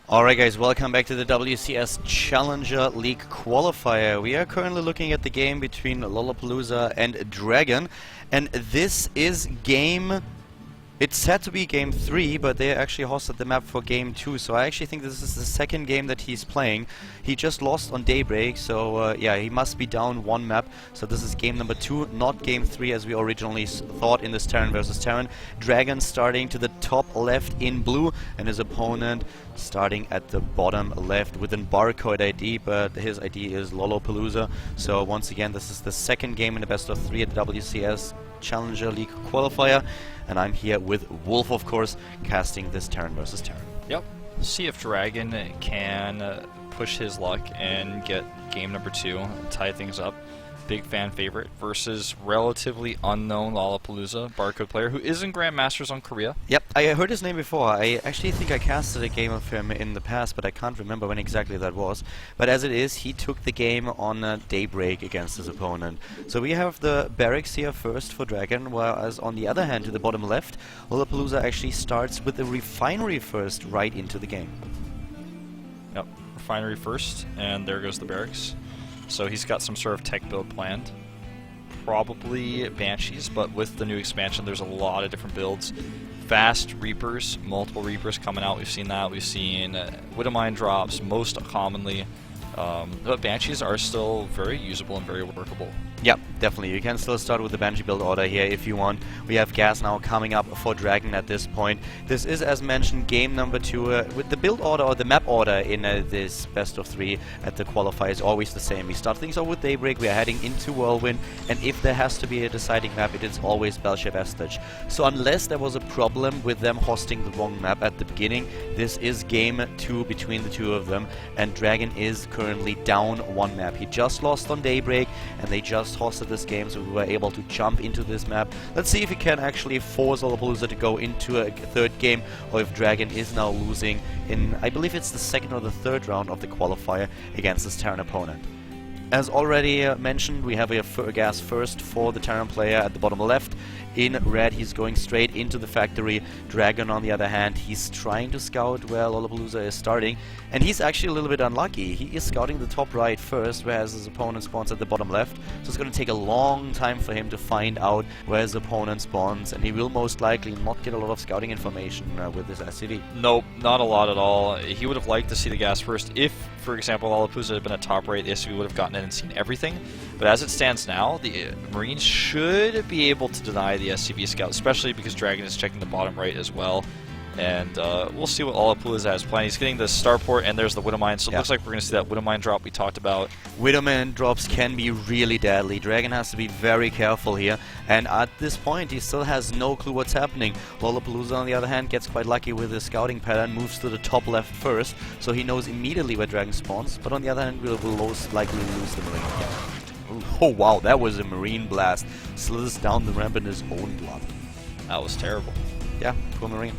Alright guys, welcome back to the WCS Challenger League Qualifier. We are currently looking at the game between Lollapalooza and Dragon, and this is it's said to be game 3, but they actually hosted the map for game 2, so I actually think this is the second game that he's playing. He just lost on Daybreak, so yeah, he must be down one map, so this is game number 2, not game 3 as we originally thought in this Terran versus Terran. Dragon starting to the top left in blue, and his opponent starting at the bottom left with an barcode ID, but his ID is Lollapalooza. So once again, this is the second game in the best of 3 at the WCS Challenger League Qualifier, and I'm here with Wolf, of course, casting this Terran versus Terran. Yep. See if Dragon can push his luck and get game number 2, tie things up. Big fan favorite versus relatively unknown Lollapalooza barcode player who is in Grandmasters on Korea. Yep, I heard his name before. I actually think I casted a game of him in the past, but I can't remember when exactly that was. But as it is, he took the game on Daybreak against his opponent. So we have the barracks here first for Dragon, whereas on the other hand, to the bottom left, Lollapalooza actually starts with the refinery first right into the game. Yep, refinery first, and there goes the barracks. So he's got some sort of tech build planned. Probably Banshees, but with the new expansion there's a lot of different builds. Fast Reapers, multiple Reapers coming out, we've seen that. We've seen Widowmine drops most commonly. But Banshees are still very usable and very workable. Yep, definitely. You can still start with the Banshee build order here if you want. We have gas now coming up for Dragon at this point. This is, as mentioned, game number 2. With the build order or the map order in this best of 3 at the qualifier is always the same. We start things off with Daybreak, we are heading into Whirlwind, and if there has to be a deciding map, it is always Belcher Vestige. So unless there was a problem with them hosting the wrong map at the beginning, this is game 2 between the two of them, and Dragon is currently down one map. He just lost on Daybreak, and they just hosted this game, so we were able to jump into this map. Let's see if we can actually force Lollapalooza to go into a third game, or if Dragon is now losing in, I believe it's the second or the third round of the qualifier against this Terran opponent. As already mentioned, we have a gas first for the Terran player at the bottom left. In red, he's going straight into the factory. Dragon, on the other hand, he's trying to scout where Lollapalooza is starting, and he's actually a little bit unlucky. He is scouting the top right first, whereas his opponent spawns at the bottom left, so it's going to take a long time for him to find out where his opponent spawns, and he will most likely not get a lot of scouting information with this SCV. Nope, not a lot at all. He would have liked to see the gas first. If, for example, Lollapalooza had been at top right, the SCV would have gotten in and seen everything. But as it stands now, the Marines should be able to deny the SCV scout, especially because Dragon is checking the bottom right as well. And we'll see what Lollapalooza has planned. He's getting the starport, and there's the Widowmine, so it looks like we're going to see that Widowmine drop we talked about. Widowmine drops can be really deadly. Dragon has to be very careful here, and at this point he still has no clue what's happening. Lollapalooza, on the other hand, gets quite lucky with his scouting pattern, moves to the top left first, so he knows immediately where Dragon spawns, but on the other hand will most likely lose the Marine. Yeah. Oh wow, that was a Marine blast. Slithers down the ramp in his own blood. That was terrible. Yeah, poor Marine.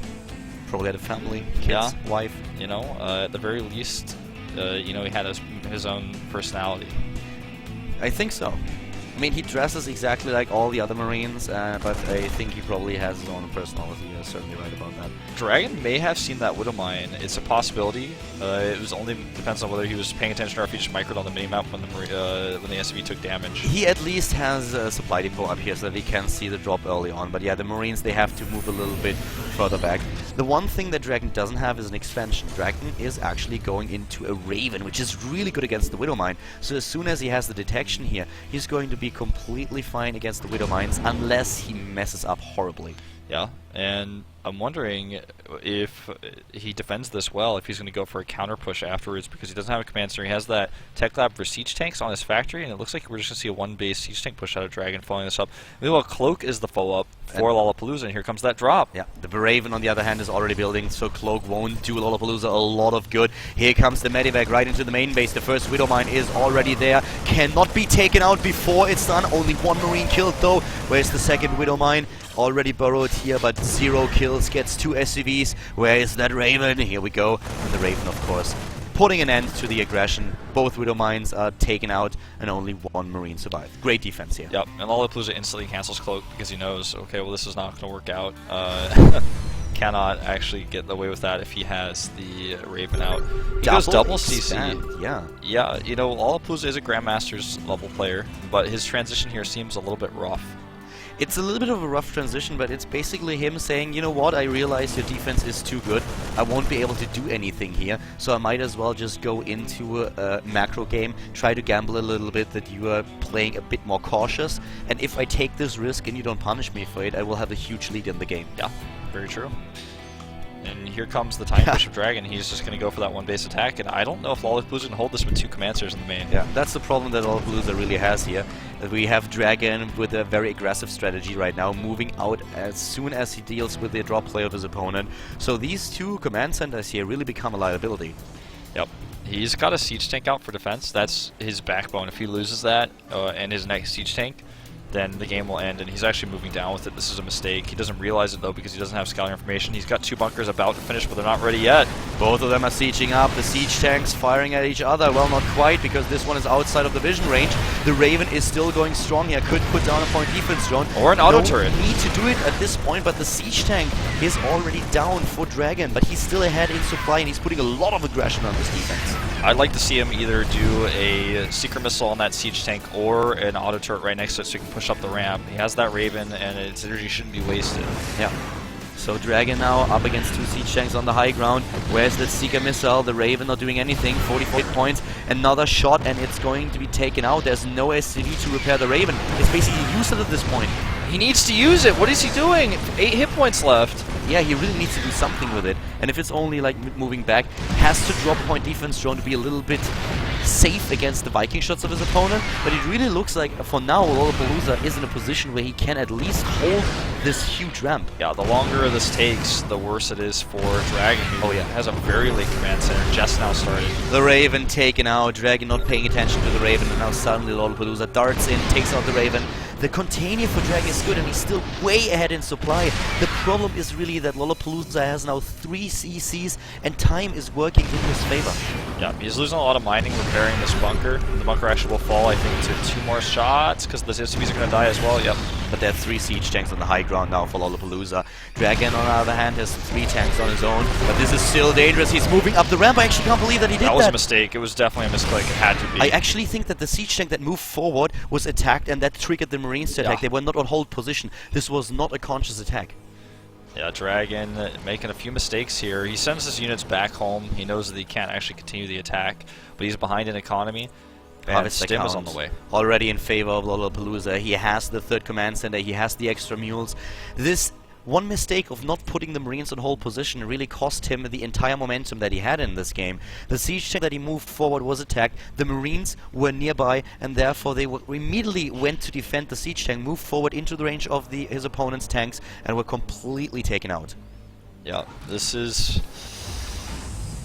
Probably had a family, kids, wife. You know, at the very least, you know, he had his own personality. I think so. I mean, he dresses exactly like all the other Marines, but I think he probably has his own personality. You're certainly right about that. Dragon may have seen that Widowmine. It's a possibility. It was only depends on whether he was paying attention or if he just microed on the minimap when the SCV took damage. He at least has a supply depot up here so that he can see the drop early on. But yeah, the Marines, they have to move a little bit further back. The one thing that Dragon doesn't have is an expansion. Dragon is actually going into a Raven, which is really good against the Widowmine. So as soon as he has the detection here, he's going to be completely fine against the Widowmines unless he messes up horribly. Yeah, and I'm wondering if he defends this well, if he's going to go for a counter push afterwards, because he doesn't have a command center. He has that tech lab for siege tanks on his factory, and it looks like we're just going to see a one-base siege tank push out of Dragon following this up. Meanwhile, Cloak is the follow-up for Lollapalooza, and here comes that drop. Yeah, the Raven on the other hand is already building, so Cloak won't do Lollapalooza a lot of good. Here comes the Medivac right into the main base. The first Widowmine is already there. Cannot be taken out before it's done. Only one Marine killed though. Where's the second Widowmine? Already burrowed here, but 0 kills, gets 2 SCVs. Where is that Raven? Here we go. And the Raven, of course, putting an end to the aggression. Both Widowmines are taken out, and only 1 Marine survived. Great defense here. Yep, and Lollapalooza instantly cancels Cloak because he knows, okay, well, this is not going to work out. cannot actually get away with that if he has the Raven out. He goes double CC. Yeah. Yeah, you know, Lollapalooza is a Grandmaster's level player, but his transition here seems a little bit rough. It's a little bit of a rough transition, but it's basically him saying, you know what, I realize your defense is too good. I won't be able to do anything here, so I might as well just go into a macro game, try to gamble a little bit that you are playing a bit more cautious, and if I take this risk and you don't punish me for it, I will have a huge lead in the game. Yeah, very true. And here comes the Time Bishop Dragon. He's just going to go for that one base attack, and I don't know if Lollapalooza can hold this with 2 Commanders in the main. Yeah, that's the problem that Lollapalooza really has here. That we have Dragon with a very aggressive strategy right now, moving out as soon as he deals with the drop play of his opponent. So these 2 command centers here really become a liability. Yep. He's got a siege tank out for defense. That's his backbone. If he loses that and his next siege tank, then the game will end, and he's actually moving down with it. This is a mistake. He doesn't realize it, though, because he doesn't have scouting information. He's got 2 bunkers about to finish, but they're not ready yet. Both of them are sieging up. The siege tanks firing at each other. Well, not quite, because this one is outside of the vision range. The Raven is still going strong here. Could put down a point defense drone. Or an auto turret. Need to do it at this point, but the siege tank is already down for Dragon, but he's still ahead in supply, and he's putting a lot of aggression on this defense. I'd like to see him either do a secret missile on that siege tank or an auto turret right next to it so he can push up the ramp. He has that Raven, and its energy shouldn't be wasted. Yeah. So Dragon now up against 2 siege tanks on the high ground. Where's the Seeker missile? The Raven not doing anything. 44 hit points. Another shot, and it's going to be taken out. There's no SCV to repair the Raven. It's basically useless at this point. He needs to use it. What is he doing? 8 hit points left. Yeah, he really needs to do something with it. And if it's only like moving back, has to drop a point defense drone to be a little bit safe against the Viking shots of his opponent. But it really looks like, for now, Lollapalooza is in a position where he can at least hold this huge ramp. Yeah, the longer this takes, the worse it is for Dragon, who has a very late command center just now started. The Raven taken out, Dragon not paying attention to the Raven, and now suddenly Lollapalooza darts in, takes out the Raven. The container for Dragon is good, and he's still way ahead in supply. The problem is really that Lollapalooza has now 3 CCs, and time is working in his favor. Yeah, he's losing a lot of mining repairing this bunker. The bunker actually will fall, I think, to 2 more shots, because the SCVs are going to die as well. Yep. But there are 3 siege tanks on the high ground now for Lollapalooza. Dragon, on the other hand, has 3 tanks on his own, but this is still dangerous. He's moving up the ramp. I actually can't believe that he did that. That was a mistake. It was definitely a mistake. It had to be. I actually think that the siege tank that moved forward was attacked, and that triggered the Marines to attack. They were not on hold position. This was not a conscious attack. Yeah, Dragon making a few mistakes here. He sends his units back home. He knows that he can't actually continue the attack, but he's behind in economy. And Stim is on the way. Already in favor of Lollapalooza. He has the 3rd command center. He has the extra mules. This one mistake of not putting the Marines on hold position really cost him the entire momentum that he had in this game. The siege tank that he moved forward was attacked. The Marines were nearby, and therefore they immediately went to defend the siege tank, moved forward into the range of his opponent's tanks, and were completely taken out. Yeah, this is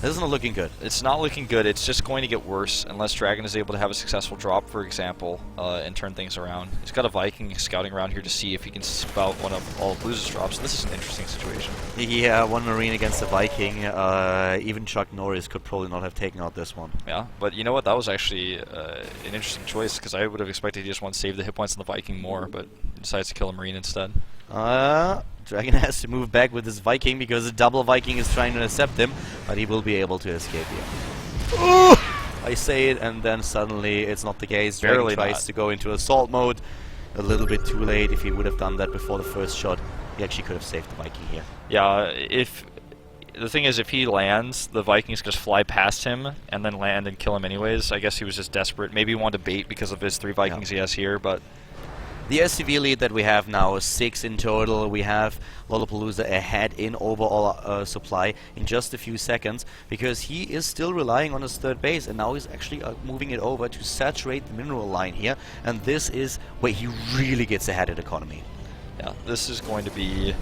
not looking good. It's not looking good. It's just going to get worse unless Dragon is able to have a successful drop, for example, and turn things around. He's got a Viking scouting around here to see if he can spout one of Lollapalooza's drops. This is an interesting situation. Yeah, 1 Marine against a Viking. Even Chuck Norris could probably not have taken out this one. Yeah, but you know what? That was actually an interesting choice, because I would have expected he just want to save the hit points on the Viking more, but he decides to kill a Marine instead. Dragon has to move back with his Viking because a double Viking is trying to intercept him, but he will be able to escape here. Ooh! I say it, and then suddenly it's not the case. Dragon tries to go into assault mode. A little bit too late. If he would have done that before the first shot, he actually could have saved the Viking here. Yeah, the thing is, if he lands, the Vikings just fly past him and then land and kill him anyways. I guess he was just desperate. Maybe he wanted to bait because of his 3 Vikings he has here, but the SCV lead that we have now is 6 in total. We have Lollapalooza ahead in overall supply in just a few seconds, because he is still relying on his 3rd base, and now he's actually moving it over to saturate the mineral line here, and this is where he really gets ahead in economy. Yeah, this is going to be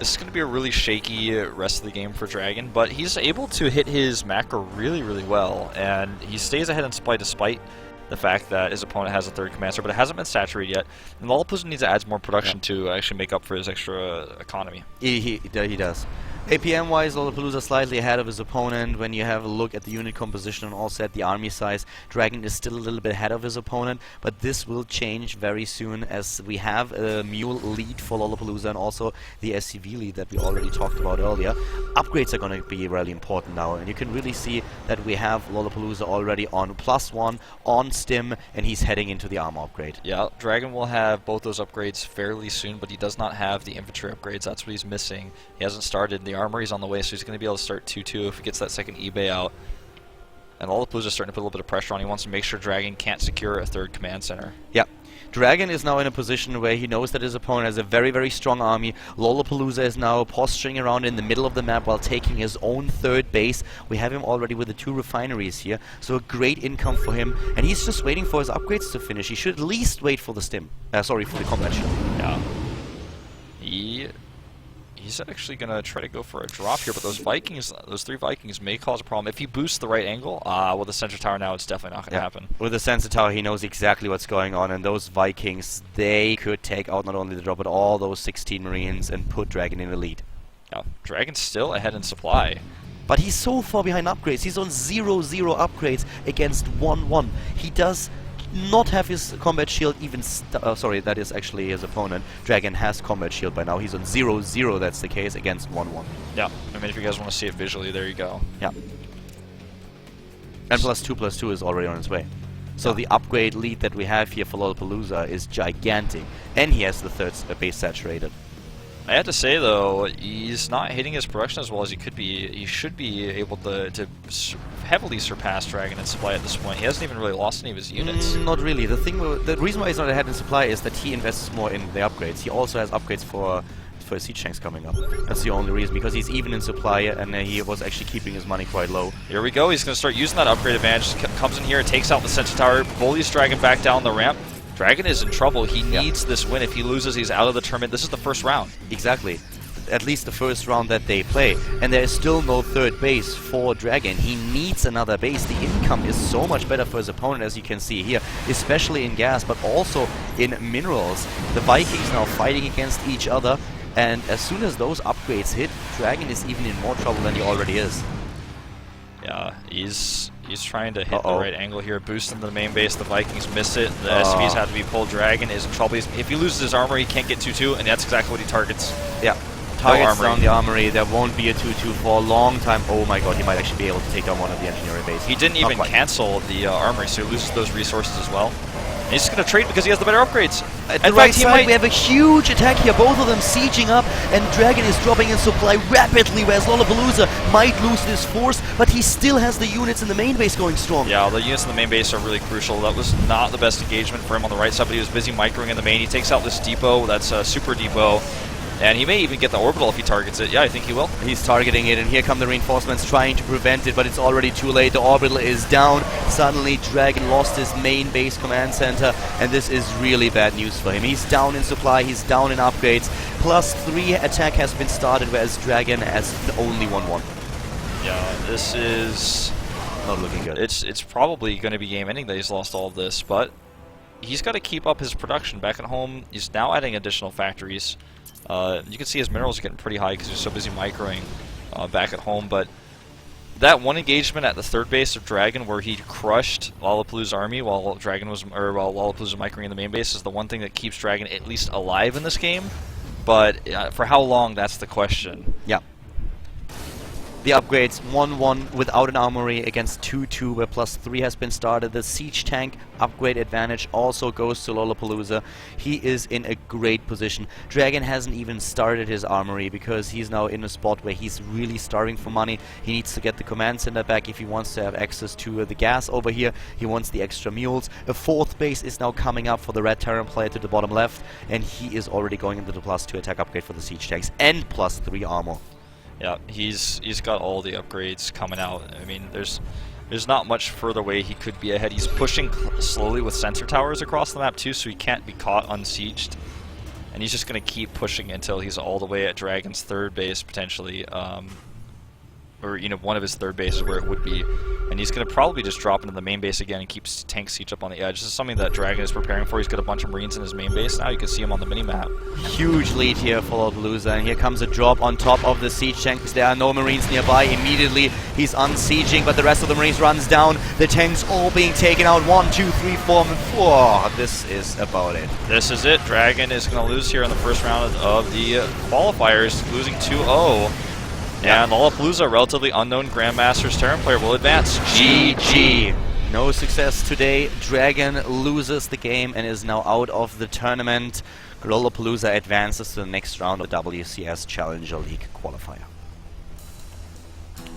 a really shaky rest of the game for Dragon, but he's able to hit his macro really, really well, and he stays ahead in supply despite the fact that his opponent has a 3rd commander, but it hasn't been saturated yet. And Lollapalooza needs to add more production to actually make up for his extra economy. He does. APM-wise, Lollapalooza slightly ahead of his opponent. When you have a look at the unit composition and also at the army size, Dragon is still a little bit ahead of his opponent, but this will change very soon as we have a mule lead for Lollapalooza and also the SCV lead that we already talked about earlier. Upgrades are going to be really important now, and you can really see that we have Lollapalooza already on +1, on stim, and he's heading into the armor upgrade. Yeah, Dragon will have both those upgrades fairly soon, but he does not have the infantry upgrades. That's what he's missing. He hasn't started the armory's on the way, so he's going to be able to start 2-2 if he gets that second eBay out. And Lollapalooza's starting to put a little bit of pressure on. He wants to make sure Dragon can't secure a third command center. Yeah. Dragon is now in a position where he knows that his opponent has a very, very strong army. Lollapalooza is now posturing around in the middle of the map while taking his own third base. We have him already with the 2 refineries here, so a great income for him. And he's just waiting for his upgrades to finish. He should at least wait for the stim. Sorry, for the combat shield. Yeah. He's actually going to try to go for a drop here, but those Vikings, those 3 Vikings may cause a problem. If he boosts the right angle, with the sensor tower now, it's definitely not going to happen. With the sensor tower, he knows exactly what's going on, and those Vikings, they could take out not only the drop, but all those 16 Marines and put Dragon in the lead. Yeah, Dragon's still ahead in supply. But he's so far behind upgrades. He's on 0-0 upgrades against 1-1. He does not have his combat shield even sorry, that is actually his opponent. Dragon has combat shield by now. He's on 0-0, that's the case, against 1-1. Yeah, I mean, if you guys want to see it visually, there you go. Yeah. And +2/+2 is already on its way. So the upgrade lead that we have here for Lollapalooza is gigantic. And he has the third base saturated. I have to say, though, he's not hitting his production as well as he could be. He should be able to heavily surpass Dragon in supply at this point. He hasn't even really lost any of his units. Not really. The reason why he's not ahead in supply is that he invests more in the upgrades. He also has upgrades for siege tanks coming up. That's the only reason, because he's even in supply and he was actually keeping his money quite low. Here we go. He's going to start using that upgrade advantage. Comes in here, takes out the sensor tower, bullies Dragon back down the ramp. Dragon is in trouble. He needs this win. If he loses, he's out of the tournament. This is the first round. Exactly. At least the first round that they play. And there is still no third base for Dragon. He needs another base. The income is so much better for his opponent, as you can see here, especially in gas, but also in minerals. The Vikings now fighting against each other, and as soon as those upgrades hit, Dragon is even in more trouble than he already is. Yeah, he's trying to hit the right angle here, boosting the main base. The Vikings miss it. The SCVs have to be pulled. Dragon is in trouble. If he loses his armor, he can't get 2-2, and that's exactly what he targets. Yeah. Targets down the armory. There won't be a 2-2 for a long time. Oh my god, he might actually be able to take down one of the engineering bases. He didn't even cancel the armory, so he loses those resources as well. And he's just going to trade because he has the better upgrades. At the right side, we have a huge attack here. Both of them sieging up, and Dragon is dropping in supply rapidly, whereas Lollapalooza might lose this force, but he still has the units in the main base going strong. Yeah, the units in the main base are really crucial. That was not the best engagement for him on the right side, but he was busy microing in the main. He takes out this depot. That's a super depot. And he may even get the orbital if he targets it. Yeah, I think he will. He's targeting it, and here come the reinforcements trying to prevent it, but it's already too late. The orbital is down. Suddenly, Dragon lost his main base command center, and this is really bad news for him. He's down in supply, he's down in upgrades. +3 attack has been started, whereas Dragon has only 1-1. Yeah, this is not looking good. It's probably going to be game-ending that he's lost all of this, but he's got to keep up his production. Back at home, he's now adding additional factories. You can see his minerals are getting pretty high because he's so busy microing back at home. But that one engagement at the third base of Dragon, where he crushed Lollapalooza's army while Lollapalooza was microing in the main base, is the one thing that keeps Dragon at least alive in this game. But for how long? That's the question. Yeah. The upgrades 1-1 without an armory against 2-2, where +3 has been started. The siege tank upgrade advantage also goes to Lollapalooza. He is in a great position. Dragon hasn't even started his armory because he's now in a spot where he's really starving for money. He needs to get the command center back if he wants to have access to the gas over here. He wants the extra mules. A fourth base is now coming up for the red Terran player to the bottom left, and he is already going into the +2 attack upgrade for the siege tanks and +3 armor. Yeah, he's got all the upgrades coming out. I mean, there's not much further way he could be ahead. He's pushing slowly with sensor towers across the map too, so he can't be caught unsieged. And he's just going to keep pushing until he's all the way at Dragon's third base, potentially. or one of his third bases where it would be, and he's going to probably just drop into the main base again and keep tank siege up on the edge. This is something that Dragon is preparing for. He's got a bunch of Marines in his main base now. You can see him on the mini-map. Huge lead here for Lollapalooza, and here comes a drop on top of the siege tanks. There are no Marines nearby. Immediately he's unsieging, but the rest of the Marines runs down. The tanks all being taken out. 1, 2, 3, 4, and 4. This is about it. This is it. Dragon is going to lose here in the first round of the qualifiers, losing 2-0. And Lollapalooza, relatively unknown Grandmasters Terran player, will advance. GG. No success today. Dragon loses the game and is now out of the tournament. Lollapalooza advances to the next round of WCS Challenger League qualifier.